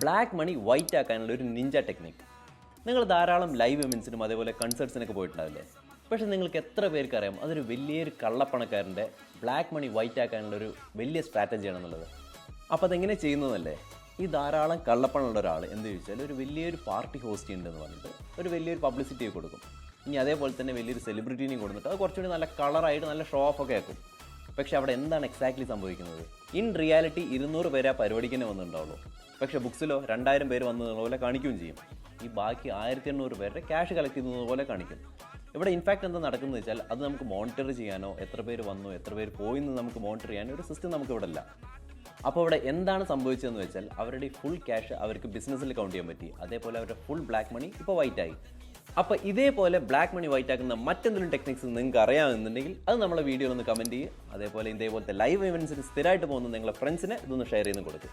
Black money white ആക്കാനുള്ള ഒരു Ninja technique. നിങ്ങൾ ധാരാളം ലൈവ് ഇവൻസിനും അതേപോലെ കൺസേർട്സിനൊക്കെ പോയിട്ടുണ്ടാവില്ലേ? പക്ഷേ നിങ്ങൾക്ക് എത്ര പേർക്ക് അറിയാം അതൊരു വലിയൊരു കള്ളപ്പണക്കാരൻ്റെ ബ്ലാക്ക് മണി വൈറ്റ് ആക്കാനുള്ള ഒരു വലിയ സ്ട്രാറ്റജിയാണെന്നുള്ളത്? അപ്പോൾ അതെങ്ങനെ ചെയ്യുന്നതല്ലേ? ഈ ധാരാളം കള്ളപ്പണമുള്ള ഒരാൾ എന്ത് ചോദിച്ചാൽ ഒരു വലിയൊരു പാർട്ടി ഹോസ്റ്റ് ചെയ്യുന്നുണ്ടെന്ന് പറഞ്ഞിട്ട് ഒരു വലിയൊരു പബ്ലിസിറ്റി കൊടുക്കും. ഇനി അതേപോലെ തന്നെ വലിയൊരു സെലിബ്രിറ്റീനെയും കൊടുത്തിട്ട് അത് കുറച്ചുകൂടി നല്ല കളറായിട്ട് നല്ല ഷോ ഓഫ് ഒക്കെ ആക്കും. പക്ഷേ അവിടെ എന്താണ് എക്സാക്ട്ലി സംഭവിക്കുന്നത്? ഇൻ റിയാലിറ്റി 200 പേര് ആ പരിപാടിക്ക് തന്നെ വന്നിട്ടുണ്ടാവുള്ളൂ. പക്ഷേ ബുക്സിലോ 2000 പേര് വന്നതുപോലെ പോലെ കാണിക്കുകയും ചെയ്യും. ഈ ബാക്കി 1800 പേരുടെ ക്യാഷ് കളക്ട് ചെയ്യുന്നത് പോലെ കാണിക്കും. ഇവിടെ ഇൻഫാക്റ്റ് എന്താ നടക്കുന്നത് വെച്ചാൽ അത് നമുക്ക് മോണിറ്റർ ചെയ്യാനോ എത്ര പേര് വന്നു എത്ര പേര് പോയി എന്ന് നമുക്ക് മോണിറ്റർ ചെയ്യാനോ ഒരു സിസ്റ്റം നമുക്ക് ഇവിടെ ഇല്ല. അപ്പോൾ ഇവിടെ എന്താണ് സംഭവിച്ചതെന്ന് വെച്ചാൽ അവരുടെ ഫുൾ ക്യാഷ് അവർക്ക് ബിസിനസ്സിൽ കൗണ്ട് ചെയ്യാൻ പറ്റി. അതേപോലെ അവരുടെ ഫുൾ ബ്ലാക്ക് മണി ഇപ്പോൾ വൈറ്റ് ആയി. അപ്പോൾ ഇതേപോലെ ബ്ലാക്ക് മണി വൈറ്റ് ആക്കുന്ന മറ്റെന്തെങ്കിലും ടെക്നിക്സ് നിങ്ങൾക്ക് അറിയാമെന്നുണ്ടെങ്കിൽ അത് നമ്മളെ വീഡിയോയിൽ ഒന്ന് കമൻറ്റ് ചെയ്യുക. അതേപോലെ ഇതേപോലത്തെ ലൈവ് ഇവൻറ്റ്സിന് സ്ഥിരമായിട്ട് പോകുന്ന നിങ്ങളുടെ ഫ്രണ്ട്സിന് ഇതൊന്ന് ഷെയർ ചെയ്ത് കൊടുക്കുക.